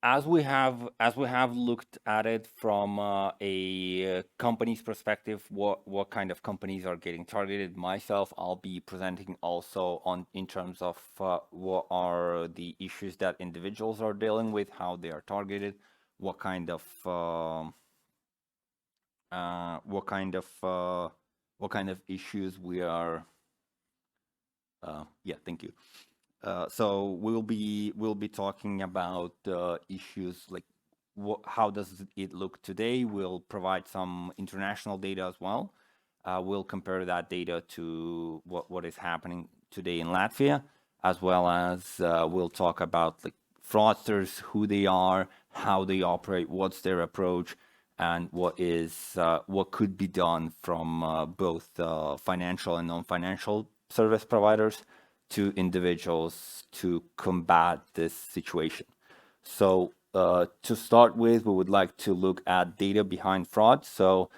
as we have looked at it from a company's perspective, what kind of companies are getting targeted. Myself, I'll be presenting also on in terms of what are the issues that individuals are dealing with, how they are targeted, what kind of uh, what kind of uh, what kind of issues we are. Yeah, thank you. So we'll be talking about issues like how does it look today. We'll provide some international data as well. We'll compare that data to what is happening today in Latvia, as well as we'll talk about like fraudsters, who they are, how they operate, what's their approach, and what could be done from both financial and non-financial service providers to individuals to combat this situation. So to start with, we would like to look at data behind fraud. So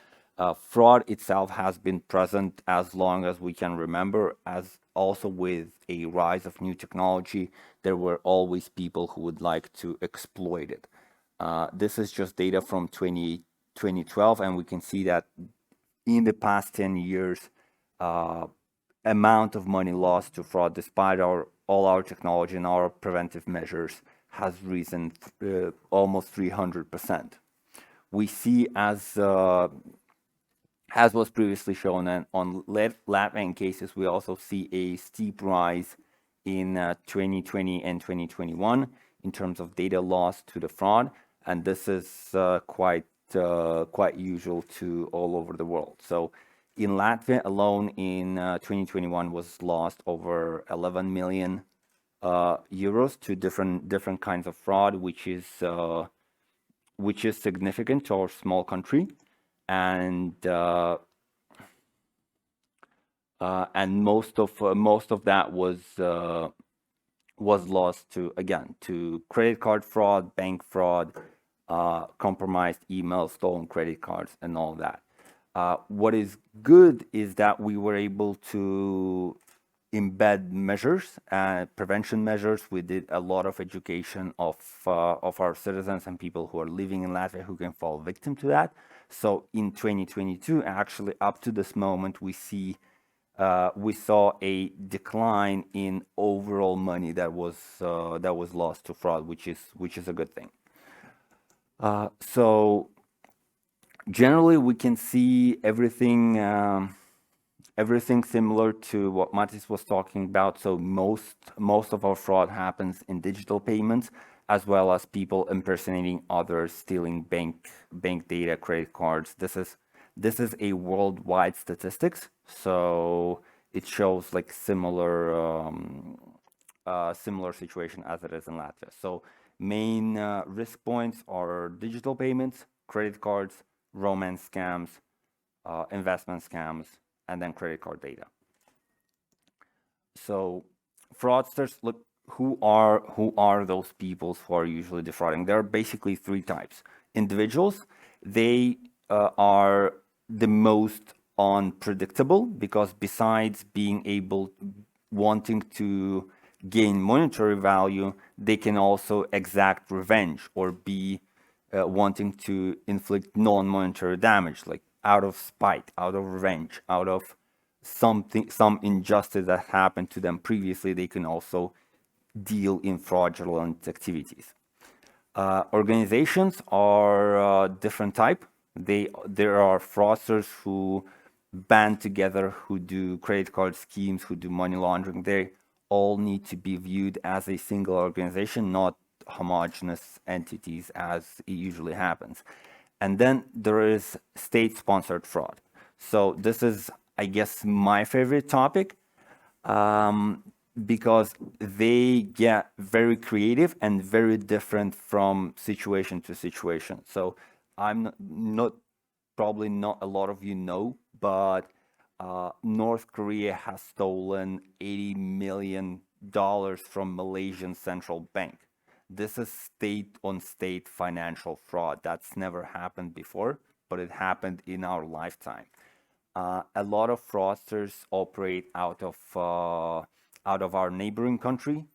fraud itself has been present as long as we can remember, as also with a rise of new technology, there were always people who would like to exploit it. This is just data from 2012, and we can see that in the past 10 years, amount of money lost to fraud, despite all our technology and our preventive measures, has risen almost 300%. We see, as was previously shown on Latvian cases, we also see a steep rise in 2020 and 2021 in terms of data loss to the fraud, and this is quite usual to all over the world. So in Latvia alone, in 2021 was lost over 11 million euros to different kinds of fraud, which is significant to our small country, and most of that was lost to credit card fraud, bank fraud, compromised emails, stolen credit cards, and all that. What is good is that we were able to embed measures, prevention measures. We did a lot of education of our citizens and people who are living in Latvia who can fall victim to that. So in 2022, actually up to this moment, we saw a decline in overall money that was lost to fraud, which is a good thing. So generally, we can see everything similar to what Matis was talking about. So most of our fraud happens in digital payments, as well as people impersonating others, stealing bank data, credit cards. This is a worldwide statistics, so it shows like similar situation as it is in Latvia. So main risk points are digital payments, credit cards, romance scams, investment scams, and then credit card data. So fraudsters, look, who are those people who are usually defrauding? There are basically three types. Individuals, they are the most unpredictable, because besides wanting to gain monetary value, they can also exact revenge or be wanting to inflict non-monetary damage, like out of spite, out of revenge, out of some injustice that happened to them previously. They can also deal in fraudulent activities. Organizations are different type. There are fraudsters who band together, who do credit card schemes, who do money laundering. They all need to be viewed as a single organization, not homogeneous entities as it usually happens. And then there is state-sponsored fraud. So this is, I guess, my favorite topic, because they get very creative and very different from situation to situation. So I'm not probably not a lot of you know, but North Korea has stolen $80 million from Malaysian central bank. This is state-on-state financial fraud. That's never happened before, but it happened in our lifetime. A lot of fraudsters operate out of our neighboring country,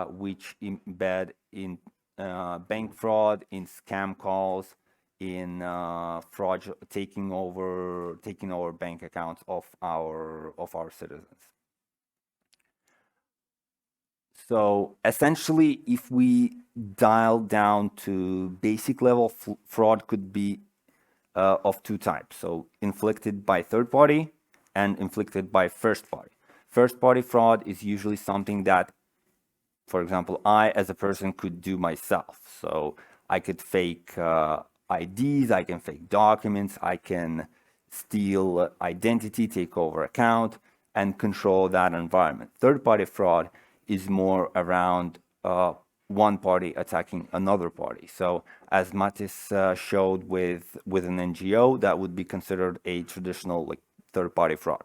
which embed bank fraud, in scam calls, in fraud, taking over bank accounts of our citizens. So essentially, if we dial down to basic level, fraud could be of two types. So inflicted by third party and inflicted by first party. First party fraud is usually something that, for example, I as a person could do myself. So I could fake IDs, I can fake documents, I can steal identity, take over account, and control that environment. Third party fraud is more around one party attacking another party. So as Matis showed with an NGO, that would be considered a traditional like third party fraud.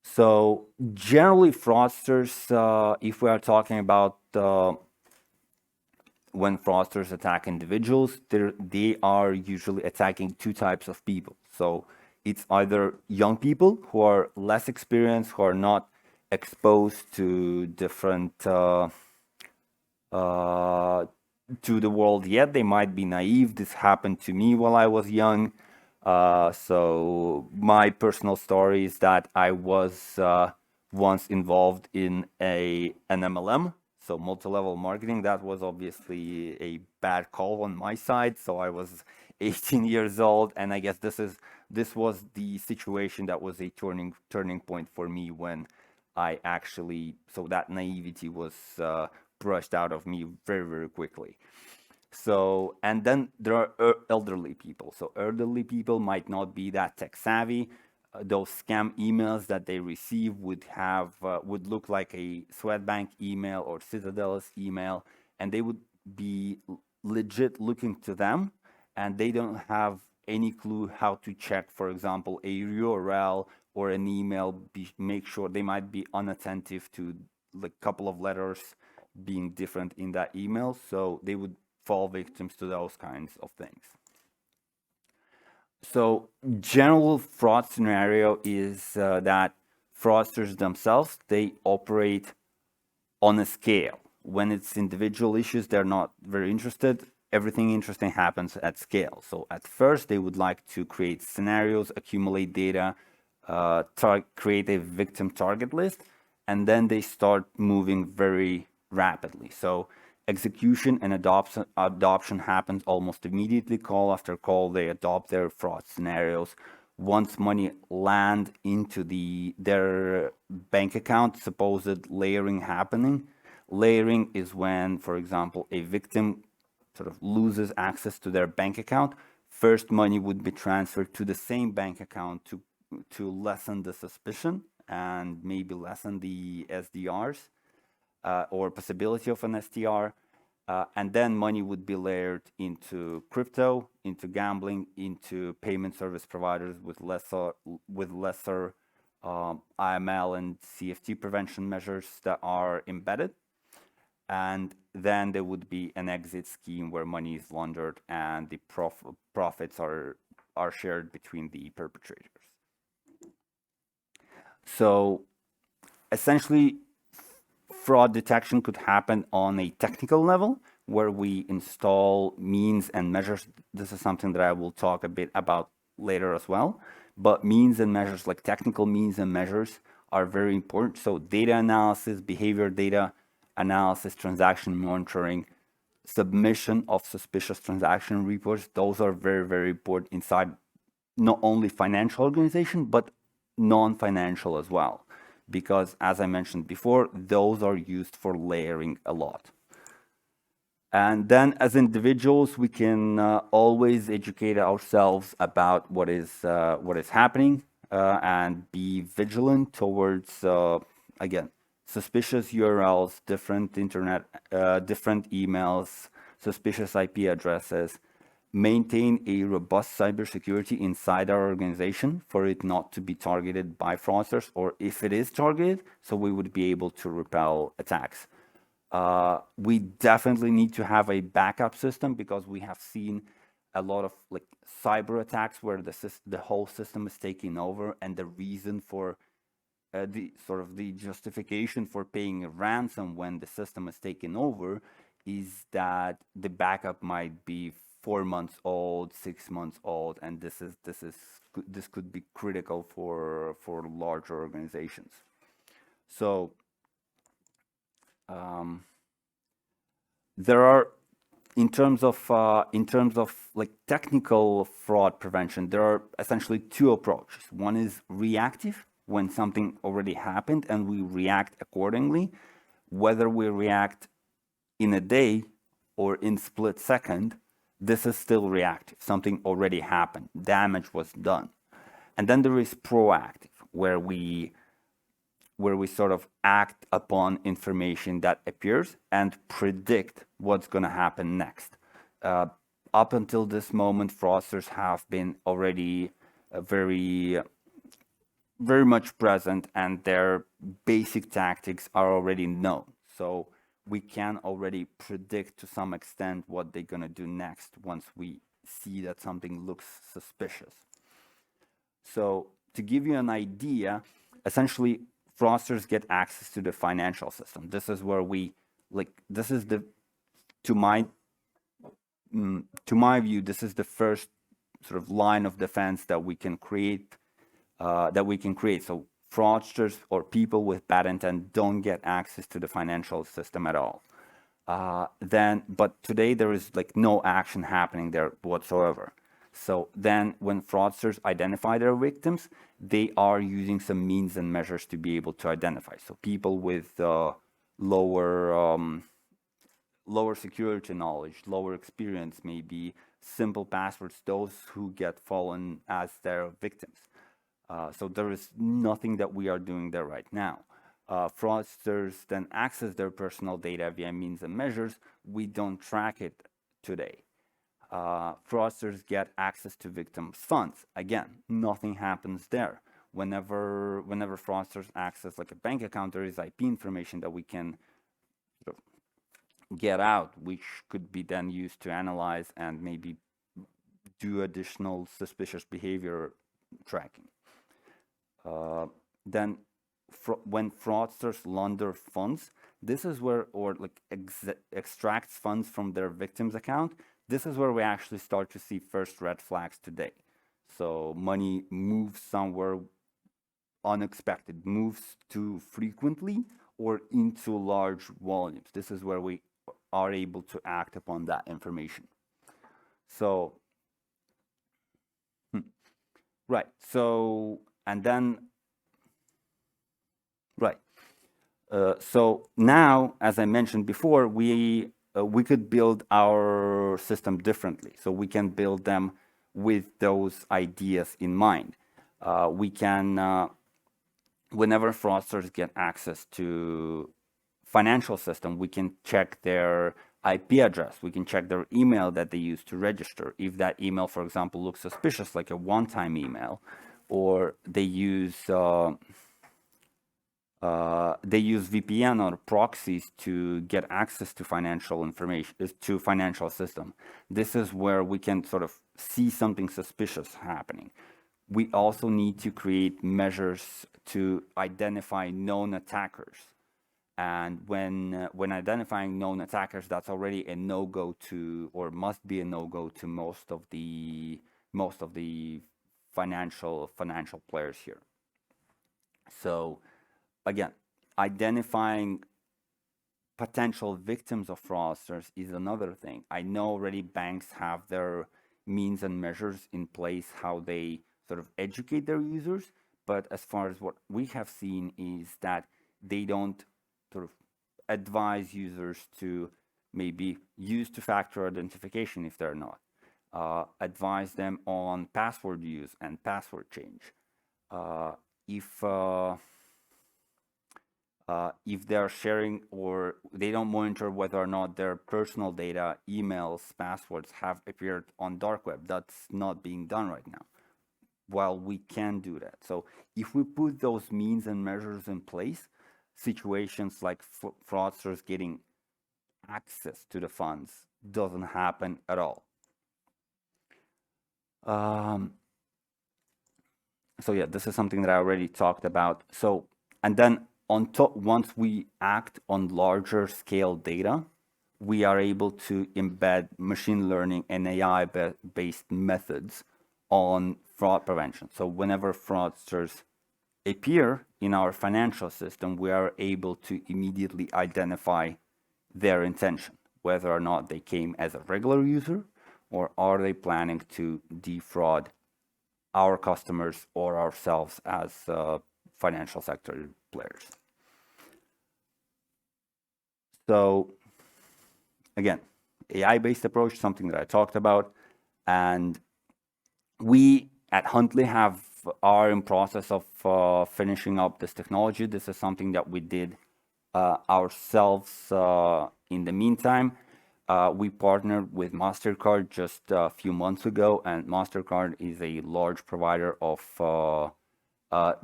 So generally, fraudsters, if we are talking about when fraudsters attack individuals, they are usually attacking two types of people. So it's either young people who are less experienced, who are not exposed to different to the world yet. They might be naive. This happened to me while I was young. So my personal story is that I was once involved in an MLM, so multi-level marketing. That was obviously a bad call on my side. So I was 18 years old, and I guess this was the situation that was a turning point for me when I actually, so that naivety was brushed out of me very, very quickly. So, and then there are elderly people. So elderly people might not be that tech savvy. Those scam emails that they receive would look like a Swedbank email or Citadel's email, and they would be legit looking to them, and they don't have any clue how to check, for example, a URL or an email. Make sure they might be unattentive to like a couple of letters being different in that email, so they would fall victims to those kinds of things. So general fraud scenario is that fraudsters themselves, they operate on a scale. When it's individual issues, they're not very interested. Everything interesting happens at scale. So at first, they would like to create scenarios, accumulate data, create a victim target list, and then they start moving very rapidly. So execution and adoption happens almost immediately. Call after call, they adopt their fraud scenarios. Once money land into their bank account, supposed layering happening. Layering is when, for example, a victim sort of loses access to their bank account. First, money would be transferred to the same bank account to lessen the suspicion and maybe lessen the SDRs or possibility of an STR. And then money would be layered into crypto, into gambling, into payment service providers with lesser IML and CFT prevention measures that are embedded. And then there would be an exit scheme where money is laundered and the profits are shared between the perpetrators. So essentially, fraud detection could happen on a technical level where we install means and measures. This is something that I will talk a bit about later as well. But means and measures, like technical means and measures, are very important. So data analysis, behavior data analysis, transaction monitoring, submission of suspicious transaction reports, those are very, very important inside not only financial organization, but non-financial as well. Because as I mentioned before, those are used for layering a lot. And then as individuals, we can always educate ourselves about what is happening and be vigilant towards, again, suspicious URLs, different internet, different emails, suspicious IP addresses, maintain a robust cybersecurity inside our organization for it not to be targeted by fraudsters, or if it is targeted, so we would be able to repel attacks. We definitely need to have a backup system because we have seen a lot of like cyber attacks where the whole system is taken over, and the reason for the justification for paying a ransom when the system is taken over is that the backup might be 4 months old, 6 months old, and this could be critical for larger organizations. So there are, in terms of like technical fraud prevention, there are essentially two approaches. One is reactive, when something already happened and we react accordingly. Whether we react in a day or in split second, this is still reactive. Something already happened, damage was done. And then there is proactive, where we sort of act upon information that appears and predict what's going to happen next. Up until this moment, fraudsters have been already very much present, and their basic tactics are already known. So we can already predict to some extent what they're going to do next once we see that something looks suspicious. So to give you an idea, essentially, fraudsters get access to the financial system. This is where this is the, to my view, this is the first sort of line of defense that we can create. So fraudsters or people with bad intent don't get access to the financial system at all. But today there is like no action happening there whatsoever. So then when fraudsters identify their victims, they are using some means and measures to be able to identify. So people with lower security knowledge, lower experience, maybe simple passwords, those who get fallen as their victims. So there is nothing that we are doing there right now. Fraudsters then access their personal data via means and measures. We don't track it today. Fraudsters get access to victims' funds. Again, nothing happens there. Whenever fraudsters access like a bank account, there is IP information that we can sort of get out, which could be then used to analyze and maybe do additional suspicious behavior tracking. Then when fraudsters launder funds, this is where, or like extracts funds from their victim's account, this is where we actually start to see first red flags today. So money moves somewhere unexpected, moves too frequently or into large volumes. This is where we are able to act upon that information. So, right. So, and then, right. So now, as I mentioned before, we could build our system differently. So we can build them with those ideas in mind. We can, whenever fraudsters get access to financial system, we can check their IP address. We can check their email that they use to register. If that email, for example, looks suspicious, like a one-time email, or they use VPN or proxies to get access to financial information, to financial system. This is where we can sort of see something suspicious happening. We also need to create measures to identify known attackers. And when identifying known attackers, that's already a no-go to, or must be a no-go to most of the financial players here. So again, identifying potential victims of fraudsters is another thing. I know already banks have their means and measures in place, how they sort of educate their users, but as far as what we have seen is that they don't sort of advise users to maybe use two-factor authentication if they're not, advise them on password use and password change. If they're sharing, or they don't monitor whether or not their personal data, emails, passwords have appeared on dark web. That's not being done right now. While we can do that. So if we put those means and measures in place, situations like fraudsters getting access to the funds doesn't happen at all. So yeah, this is something that I already talked about. So, and then on top, once we act on larger scale data, we are able to embed machine learning and AI-based methods on fraud prevention. So whenever fraudsters appear in our financial system, we are able to immediately identify their intention, whether or not they came as a regular user or are they planning to defraud our customers or ourselves as financial sector players. So again, AI-based approach, something that I talked about, and we at Huntley are in process of finishing up this technology. This is something that we did ourselves in the meantime. We partnered with MasterCard just a few months ago, and MasterCard is a large provider of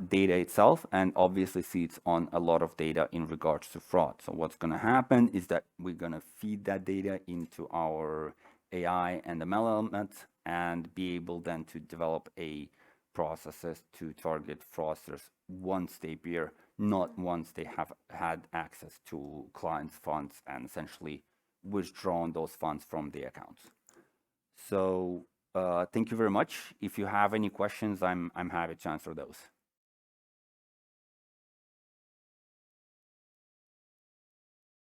data itself, and obviously sits on a lot of data in regards to fraud. So what's going to happen is that we're going to feed that data into our AI and ML elements and be able then to develop a processes to target fraudsters once they appear, not once they have had access to clients' funds and essentially withdrawn those funds from the accounts. So thank you very much. If you have any questions, I'm happy to answer those.